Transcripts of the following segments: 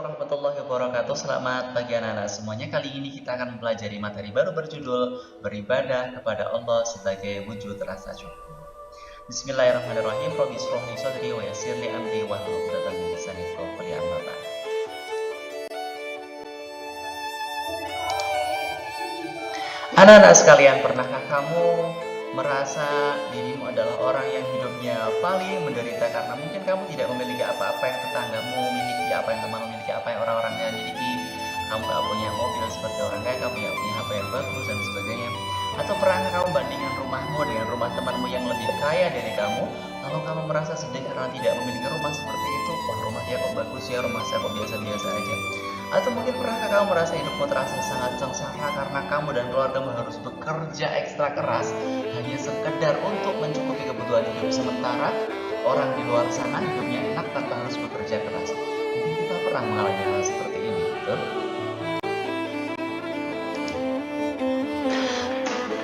Warahmatullahi wabarakatuh. Selamat pagi anak-anak semuanya. Kali ini kita akan mempelajari materi baru berjudul beribadah kepada Allah sebagai wujud rasa syukur. Bismillahirrahmanirrahim. Rabbi shrah li sadri wa yassir li amri wahlul 'uqdatam min lisani yafqahu qawli. Amma ba'd. Anak-anak sekalian, pernahkah kamu merasa dirimu adalah orang yang hidupnya paling menderita karena mungkin kamu tidak memiliki apa-apa yang tetanggamu miliki, apa yang temanmu miliki, apa yang orang-orang kaya miliki. Kamu gak punya mobil seperti orang kaya, kamu gak punya HP yang bagus dan sebagainya. Atau pernahkah kamu bandingkan rumahmu dengan rumah temanmu yang lebih kaya dari kamu, lalu kamu merasa sedih karena tidak memiliki rumah seperti itu? Wah, rumah dia kok bagus ya, rumah saya kok biasa-biasa aja. Atau mungkin pernahkah kamu merasa hidupmu terasa sangat sengsara karena kamu dan keluargamu harus bekerja ekstra keras hanya sekedar untuk mencukupi kebutuhan hidup, sementara orang di luar sana hidupnya enak tanpa harus bekerja keras. Mungkin kita pernah mengalami hal seperti ini, betul?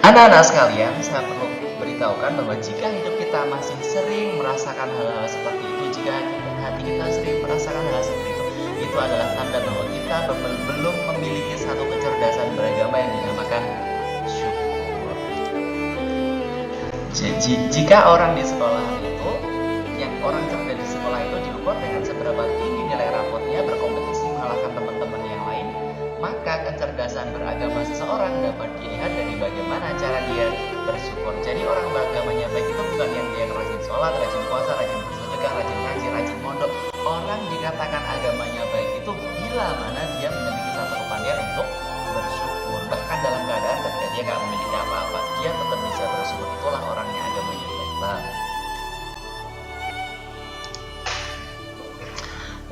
Anak-anak sekalian, saya perlu beritahukan bahwa jika hidup kita masih sering merasakan hal-hal seperti itu, jika hati kita sering merasakan hal seperti itu adalah tanda bahwa kita belum memiliki satu kecerdasan beragama yang dinamakan syukur. Jadi, jika orang di sekolah itu, yang orang cerdas di sekolah itu diukur dengan seberapa tinggi nilai rapotnya, berkompetisi mengalahkan teman-teman yang lain, maka kecerdasan beragama seseorang dapat dilihat dari bagaimana cara dia bersyukur. Jadi orang beragamanya baik itu bukan yang dia rajin sholat, rajin puasa, rajin bersedekah, rajin ngaji, rajin mondok. Orang dikatakan agamanya baik itu bila mana dia memiliki satu kepandaian untuk bersyukur. Bahkan dalam keadaan ketika dia nggak memiliki apa-apa, dia tetap bisa bersyukur. Itulah orang yang agamanya baik.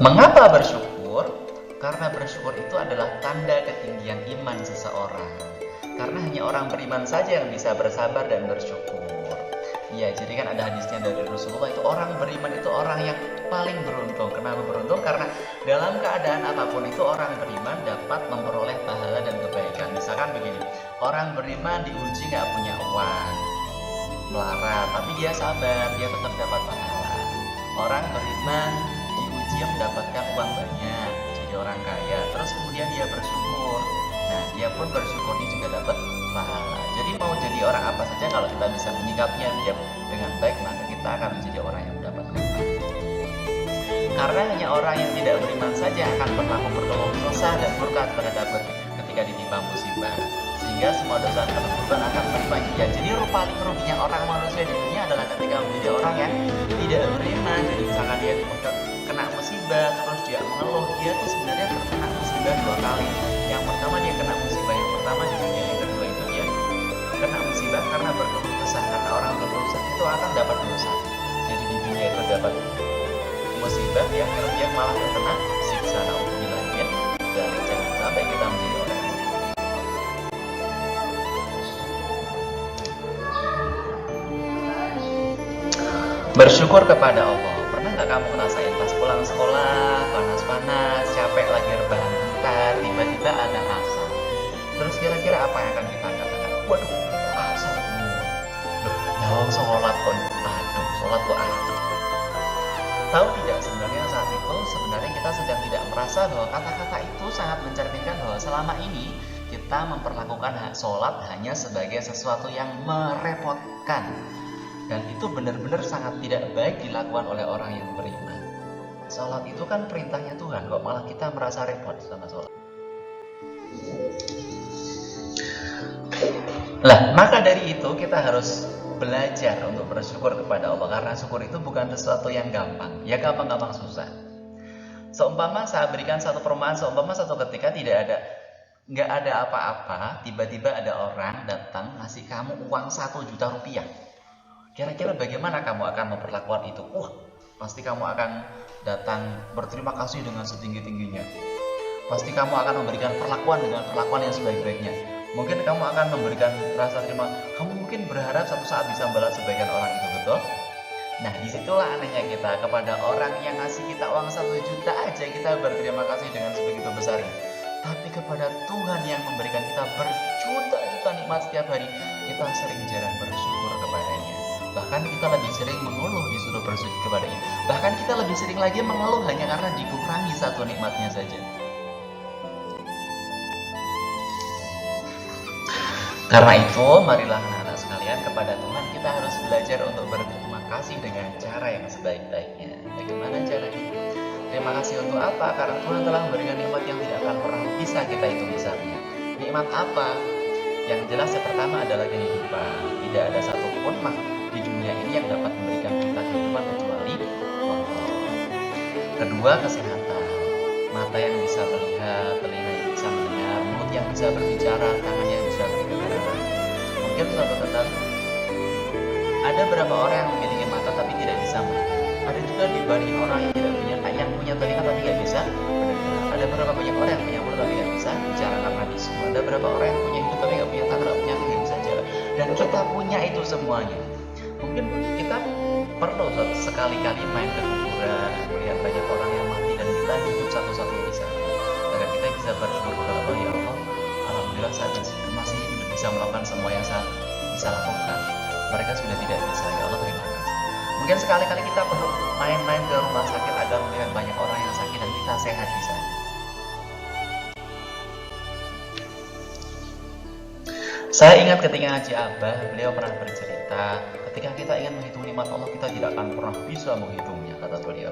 Mengapa bersyukur? Karena bersyukur itu adalah tanda ketinggian iman seseorang. Karena hanya orang beriman saja yang bisa bersabar dan bersyukur. Ya, jadi kan ada hadisnya dari Rasulullah, itu orang beriman itu orang yang paling beruntung. Kenapa beruntung? Karena dalam keadaan apapun itu orang beriman dapat memperoleh pahala dan kebaikan. Misalkan begini, orang beriman diuji gak punya uang, melarat, tapi dia sabar, dia tetap dapat pahala. Orang beriman diuji mendapatkan uang banyak, jadi orang kaya, terus kemudian dia bersyukur. Nah, dia pun bersyukur, dia juga dapat pahala. Jadi mau jadi orang apa saja, kalau kita bisa menyikapinya dengan baik, maka kita akan menjadi orang yang mendapatkan pahala. Karena hanya orang yang tidak beriman saja akan pernah berkeluh kesah dan murka terhadap ketika ditimpa musibah, sehingga semua dosa dan keburukan akan berlimpah. Ya, jadi paling ruginya orang manusia di dunia adalah ketika menjadi orang yang tidak beriman. Jadi misalkan dia kena musibah terus dia mengeluh, dia tuh sebenarnya terkena musibah dua kali. Yang pertama dia kena musibah yang pertama di dunia, yang kedua itu dia kena musibah karena berkeluh kesah. Karena orang berkeluh kesah itu akan dapat dosa. Jadi di dunia itu dapat musibah, yang dia malah terkena siksa. Naudzubillah min dzalik. Jangan sampai kita menjadi orang yang bersyukur kepada Allah. Pernah nggak kamu ngerasain pas pulang sekolah, panas-panas, capek lagi rebahan bentar, tiba-tiba ada asap. Terus kira-kira apa yang akan kita katakan? Waduh, asap. Loh, sholat kok. Aduh, sholat kok asap. Tahu tidak, sebenarnya saat itu kita sedang tidak merasa bahwa kata-kata itu sangat mencerminkan bahwa selama ini kita memperlakukan sholat hanya sebagai sesuatu yang merepotkan. Dan itu benar-benar sangat tidak baik dilakukan oleh orang yang beriman. Sholat itu kan perintahnya Tuhan, kok malah kita merasa repot sama sholat. Lah, maka dari itu kita harus belajar untuk bersyukur kepada Allah. Karena syukur itu bukan sesuatu yang gampang. Ya gampang-gampang susah. Seumpama saya berikan satu perumpamaan, seumpama satu ketika nggak ada apa-apa, tiba-tiba ada orang datang ngasih kamu uang 1 juta rupiah. Kira-kira bagaimana kamu akan memperlakukan itu? Pasti kamu akan datang berterima kasih dengan setinggi-tingginya. Pasti kamu akan memberikan perlakuan dengan perlakuan yang sebaik-baiknya. Mungkin kamu akan memberikan rasa terima. Kamu mungkin berharap satu saat bisa membalas kebaikan orang itu, betul? Nah, disitulah anehnya kita. Kepada orang yang ngasih kita uang 1 juta aja kita berterima kasih dengan sebegitu besarnya. Tapi kepada Tuhan yang memberikan kita berjuta-juta nikmat setiap hari, kita sering jarang bersyukur kepadanya. Bahkan kita lebih sering mengeluh disuruh bersujud kepadanya. Bahkan kita lebih sering lagi mengeluh hanya karena dikurangi satu nikmatnya saja. Karena itu, marilah anak-anak sekalian, kepada Tuhan kita harus belajar untuk berterima kasih dengan cara yang sebaik-baiknya. Bagaimana caranya? Terima kasih untuk apa? Karena Tuhan telah memberikan nikmat yang tidak akan pernah bisa kita hitung besarnya. Nikmat apa? Yang jelas yang pertama adalah kehidupan. Tidak ada satupun di dunia ini yang dapat memberikan kita kehidupan kecuali Allah. Kedua, kesehatan. Mata yang bisa melihat, telinga yang bisa mendengar, mulut yang bisa berbicara, tangan yang bisa bergerak. Mungkin suatu ketat, ada beberapa orang yang memiliki mata tapi tidak bisa melihat. Ada juga dibanding orang yang tidak punya, yang punya telinga tapi tidak bisa mendengar. Ada beberapa banyak orang yang punya mulut tapi tidak bisa bicara karena bisu. Ada beberapa orang yang punya hidup tapi tidak punya tangan, tidak punya kaki, tidak bisa jalan. Dan kita punya itu semuanya. Mungkin kita perlu sekali-kali main ke kuburan, melihat banyak orang yang mati dan kita hidup satu-satunya di sana. Agar kita bisa bersyukur kepada Allah, ya Allah, alhamdulillah saya masih bisa melakukan semua yang saya bisa lakukan. Mereka sudah tidak bisa, ya Allah terima kasih. Mungkin sekali-kali kita perlu main-main ke rumah sakit agar melihat banyak orang yang sakit dan kita sehat di sana. Saya ingat ketika ngaji Abah, beliau pernah bercerita, ketika kita ingin menghitung nikmat Allah, kita tidak akan pernah bisa menghitungnya, kata beliau.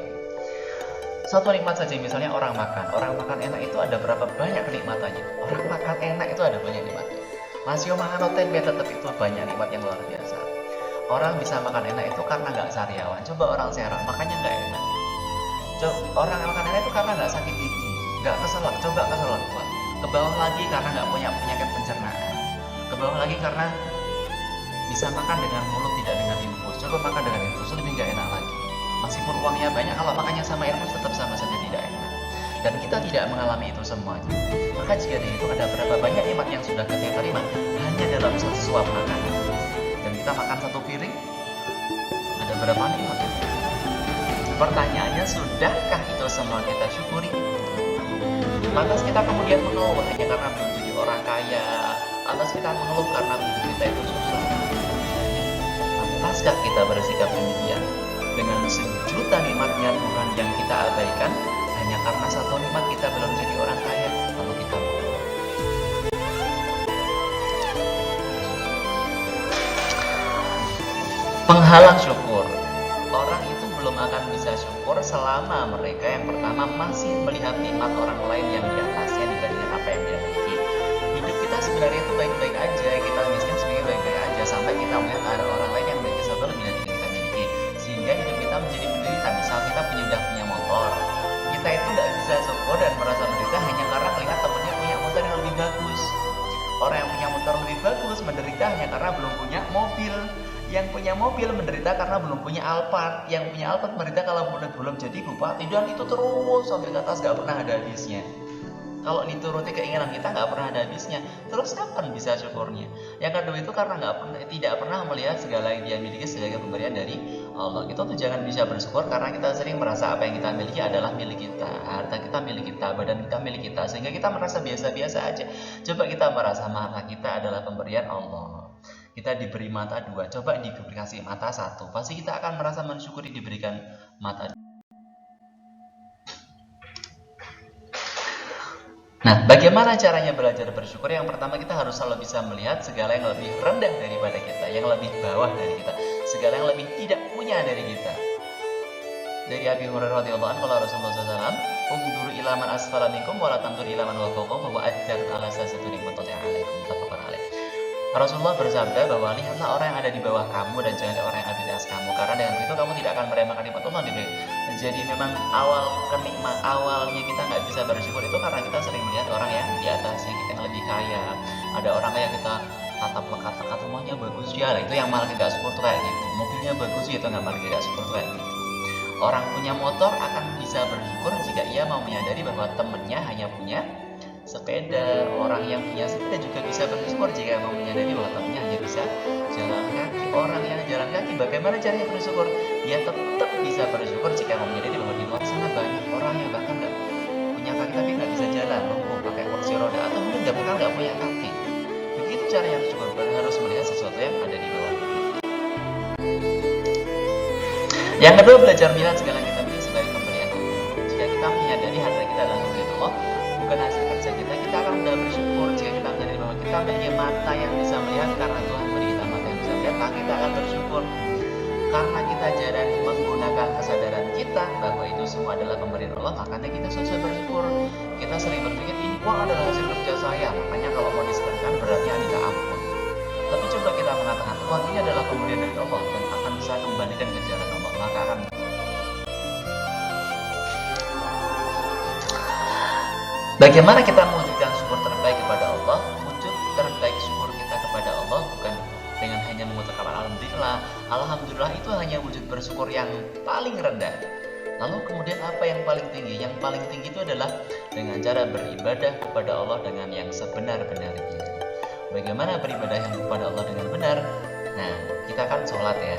Satu nikmat saja, misalnya orang makan enak itu ada berapa banyak kenikmatannya. Orang makan enak itu ada banyak nikmatnya. Masih makan tempe tetap itu banyak nikmat yang luar biasa. Orang bisa makan enak itu karena nggak sariawan. Coba orang sehat makannya nggak enak. Orang yang makan enak itu karena nggak sakit gigi, nggak keselak. Coba keselak, ke bawah lagi karena nggak punya penyakit pencernaan. Ke bawah lagi karena bisa makan dengan mulut tidak dengan infus. Coba makan dengan infus lebih nggak enak lagi. Meskipun uangnya banyak, kalau makannya sama infus tetap sama saja tidak enak. Dan kita tidak mengalami itu semuanya. Maka jika dihitung ada berapa banyak nikmat yang sudah kita terima hanya dalam satu suap makanan. Dan kita makan satu piring, ada berapa nikmat? Pertanyaannya, sudahkah itu semua kita syukuri? Lantas kita kemudian mengeluh hanya karena belum jadi orang kaya. Lantas kita mengeluh karena hidup kita itu susah. Lantaskah kita bersikap demikian? Dengan sejuta nikmatnya Tuhan yang kita abaikan hanya karena satu nikmat kita belum jadi orang kaya, lalu kita mengeluh. Penghalang syukur. Orang itu belum akan bisa syukur selama mereka yang pertama masih melihat nikmat orang lain yang di atasnya dibandingkan apa yang dia miliki. Hidup kita sebenarnya itu baik-baik aja, kita miskin sebenarnya baik-baik aja sampai kita melihat ada orang lain yang memiliki sesuatu lebih dari yang kita miliki, sehingga hidup kita menjadi menderita. Misal kita sudah punya motor, kita itu tidak bisa syukur dan merasa menderita hanya karena melihat temannya punya motor yang lebih bagus. Orang yang punya motor lebih bagus menderita hanya karena belum punya mobil. Yang punya mobil menderita karena belum punya Alphard. Yang punya Alphard menderita kalau belum jadi bupati. Dan itu terus sampai ke atas, gak pernah ada habisnya. Kalau dituruti keinginan kita gak pernah ada habisnya. Terus kapan bisa syukurnya? Yang kedua itu karena tidak pernah melihat segala yang dia miliki sebagai pemberian dari Allah. Kita tuh jangan bisa bersyukur karena kita sering merasa apa yang kita miliki adalah milik kita. Harta kita milik kita, badan kita milik kita, sehingga kita merasa biasa-biasa aja. Coba kita merasa mata kita adalah pemberian Allah. Kita diberi mata dua, coba dikasih mata satu, pasti kita akan merasa mensyukuri diberikan mata. Nah, bagaimana caranya belajar bersyukur? Yang pertama, kita harus selalu bisa melihat segala yang lebih rendah daripada kita, yang lebih bawah dari kita, segala yang lebih tidak punya dari kita. Dari Abi Hurairah radhiyallahu anhu, Rasulullah SAW, "Unduru ila man asfala minkum wa la tanzuru ila man fawqakum wa ajjarun ala sasatun muttali' alaikum." Muttafaqun alaih. Rasulullah bersabda bahwa lihatlah orang yang ada di bawah kamu dan jangan orang yang ada di atas kamu, karena dengan begitu kamu tidak akan meremehkan nikmat Allah diberi. Jadi memang awalnya kita nggak bisa bersyukur itu karena kita sering melihat orang yang di atasnya kita yang lebih kaya. Ada orang yang kita tatap lekat-lekat, rumahnya bagus ya, itu yang malah tidak syukur tuh kayak gitu. Mobilnya bagus ya, itu nggak malah tidak syukur tuh kayak gitu. Orang punya motor akan bisa bersyukur jika ia mau menyadari bahwa temannya hanya punya sepeda. Orang yang punya sepeda juga bisa bersyukur jika mau menyadari bahwa temannya hanya bisa jalan kaki. Orang yang jalan kaki bagaimana caranya bersyukur? Dia tetap bisa bersyukur jika mau menyadari bahwa di luar sana banyak orang yang bahkan nggak punya kaki tapi nggak bisa jalan, pakai kursi roda, atau mungkin bahkan nggak punya kaki. Begitu caranya bersyukur, harus melihat sesuatu yang ada di bawah. Yang kedua, belajar melihat segala yang kita miliki sebagai pemberian Allah. Jika kita menyadari harta kita adalah pemberian Allah, bukan hasil kerja kita, kita akan mudah bersyukur. Jika kita menyadari bahwa kita memiliki mata yang bisa melihat karena Tuhan beri kita mata yang bisa melihat, maka kita akan bersyukur. Karena kita jarang menggunakan kesadaran kita bahwa itu semua adalah pemberian Allah, makanya kita susah bersyukur. Kita sering berpikir ini uang adalah hasil kerja saya, makanya kalau mau disedekahkan berarti minta ampun. Tapi coba kita mengatakan uang ini adalah pemberian dari Allah dan akan bisa kembalikan ke jalan Allah, maka akan bagaimana kita mewujudkan syukur terbaik kepada Allah? Wujud terbaik syukur kita kepada Allah bukan dengan hanya mengucapkan alhamdulillah. Alhamdulillah itu hanya wujud bersyukur yang paling rendah. Lalu kemudian apa yang paling tinggi? Yang paling tinggi itu adalah dengan cara beribadah kepada Allah dengan yang sebenar-benarnya. Bagaimana beribadah yang kepada Allah dengan benar? Nah, kita kan sholat ya.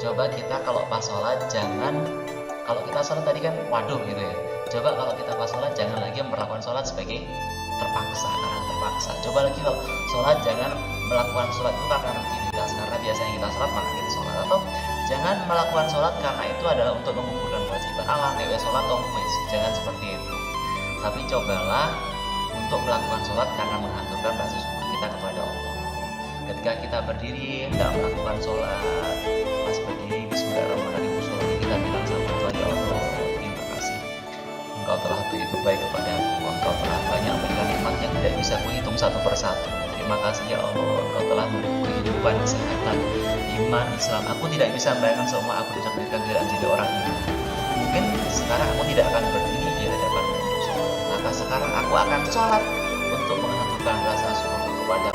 Coba kita kalau pas sholat jangan, kalau kita sholat tadi kan waduh gitu ya. Coba kalau kita pas sholat jangan lagi melakukan sholat sebagai terpaksa, karena terpaksa. Coba lagi kalau sholat jangan melakukan sholat itu karena rutinitas, karena biasanya kita sholat maka kita sholat. Atau jangan melakukan sholat karena itu adalah untuk mengumpulkan kewajiban Allah, dewe sholat atau wis. Jangan seperti itu. Tapi cobalah untuk melakukan sholat karena mengaturkan rasa syukur kita kepada Allah. Ketika kita berdiri hendak melakukan sholat, pas berdiri bismillahirrahmanirrahim, kita bilang sama Tuhan, ya Allah, terima kasih. Engkau telah begitu baik kepada aku. Engkau telah banyak memberikan nikmat yang tidak bisa kuhitung satu persatu. Terima kasih ya Allah, Engkau telah memberi kehidupan, kesehatan, iman, Islam. Aku tidak bisa membayangkan semua aku ditakdirkan tidak menjadi orang iman. Mungkin sekarang aku tidak akan berdiri di hadapan untuk sholat. Maka sekarang aku akan sholat untuk mengaturkan rasa syukur kepada.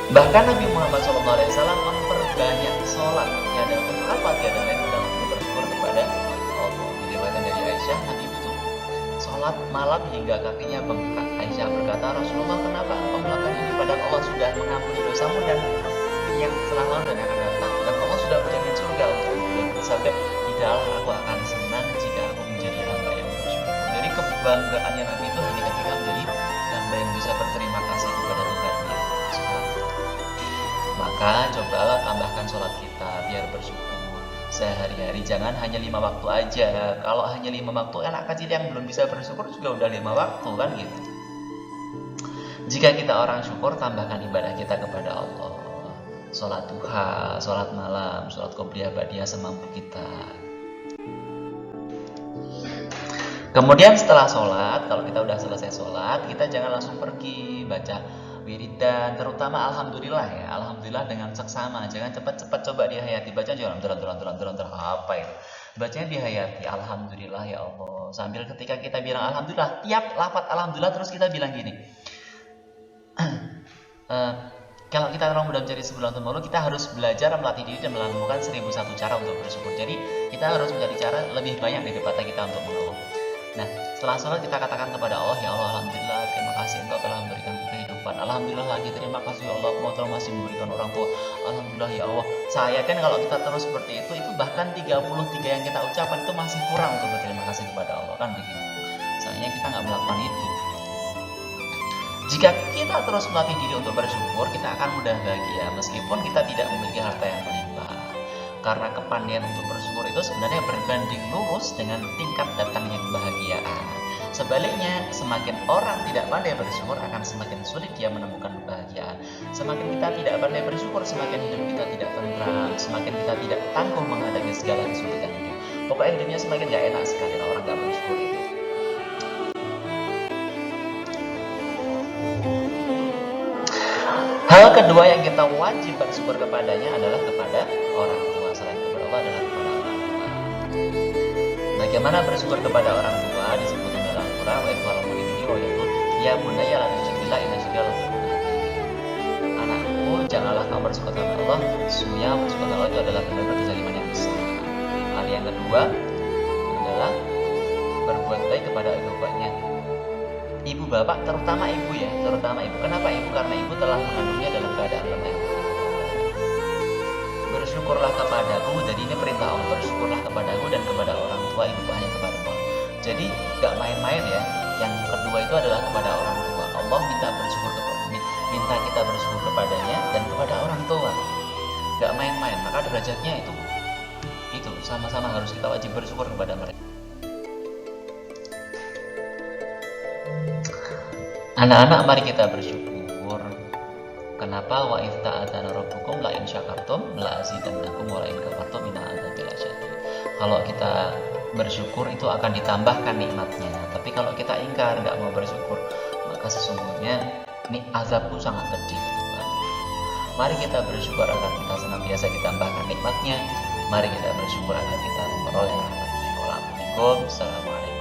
Bahkan Nabi Muhammad SAW memperbanyak sholat. Tiada untuk apa? Tiada lain adalah untuk bersyukur kepada Allah. Diriwayatkan dari Aisyah, Nabi itu sholat malam hingga kakinya bengkak. Aisyah berkata, Rasulullah, kenapa engkau melakukan ini? Padahal Allah sudah mengampuni dosamu dan yang telah lalu dan akan datang. Dan Allah sudah menjamin surga untukmu. Dan bersabda, tidaklah aku akan senang jika aku menjadi hamba yang bersyukur. Jadi kebanggaannya Nabi itu hanya ketika menjadi hamba yang bisa berterima kasih kepada Tuhannya. Maka cobalah tambahkan sholat kita biar bersyukur sehari-hari. Jangan hanya 5 waktu aja. Kalau hanya 5 waktu, anak kecil yang belum bisa bersyukur juga udah 5 waktu kan gitu. Jika kita orang syukur, tambahkan ibadah kita kepada Allah. Sholat duha, sholat malam, sholat qobliyah ba'diyah semampu kita. Kemudian setelah sholat, kalau kita udah selesai sholat, kita jangan langsung pergi baca wiridan, terutama alhamdulillah ya. Alhamdulillah dengan seksama, jangan cepat-cepat coba dihayati. Baca jangan apa itu. Bacanya dihayati, alhamdulillah ya Allah. Sambil ketika kita bilang alhamdulillah, tiap lafaz alhamdulillah terus kita bilang gini. Kalau kita orang muda mencari sebulan temurun, kita harus belajar melatih diri dan melakukan 1001 cara untuk bersyukur. Jadi kita harus mencari cara lebih banyak daripada kita untuk mengeluh. Nah, setelah sholat kita katakan kepada Allah, ya Allah, alhamdulillah, terima kasih Engkau telah memberikan kehidupan. Alhamdulillah lagi, terima kasih ya Allah, Engkau telah masih memberikan orang tua. Alhamdulillah ya Allah. Saya kan kalau kita terus seperti itu bahkan 33 yang kita ucapkan itu masih kurang untuk berterima kasih kepada Allah, kan begitu. Sayangnya kita nggak melakukan itu. Jika kita terus melatih diri untuk bersyukur, kita akan mudah bahagia meskipun kita tidak memiliki harta yang melimpah. Karena kepandaian untuk bersyukur itu sebenarnya berbanding lurus dengan tingkat datangnya kebahagiaan. Sebaliknya, semakin orang tidak pandai bersyukur akan semakin sulit dia menemukan kebahagiaan. Semakin kita tidak pandai bersyukur, semakin hidup kita tidak tentram, semakin kita tidak tangguh menghadapi segala kesulitan hidup. Pokoknya hidupnya semakin gak enak sekali kalau orang gak bersyukur itu. Hal kedua yang kita wajib bersyukur kepadanya adalah kepada orang tua. Selain kepada Allah adalah kepada orang tua. Bagaimana bersyukur kepada orang tua? Disebut dalam Al-Quran, wa idh ini yaitu ya bunayya la tusyrik billah inna syirka la dzulmun adzim. Anakku, janganlah kamu bersyukur kepada Allah. Sesungguhnya bersyukur kepada Allah itu adalah benar-benar kezaliman yang besar. Hal yang kedua adalah berbuat baik kepada ibu bapaknya. Ibu bapak, terutama ibu ya, terutama ibu. Kenapa ibu? Karena ibu telah mengandungnya dalam keadaan lemah. Bersyukurlah kepadaku, jadi ini perintah Allah. Bersyukurlah kepadaku dan kepada orang tua, ibu hanya kepada Allah. Jadi gak main-main ya. Yang kedua itu adalah kepada orang tua. Allah minta kita bersyukur kepadanya dan kepada orang tua. nggak main-main, maka derajatnya itu sama-sama harus kita wajib bersyukur kepada mereka. Anak-anak, mari kita bersyukur. Kenapa? Wa idz ta'adzana rabbukum la in syakartum la azidannakum wa la in kafartum inna adzabi lasyadid. Kalau kita bersyukur itu akan ditambahkan nikmatnya. Tapi kalau kita ingkar, nggak mau bersyukur, maka sesungguhnya azabku sangat pedih. Mari kita bersyukur agar kita senantiasa ditambahkan nikmatnya. Mari kita bersyukur agar kita memperoleh rahmatnya. Assalamualaikum.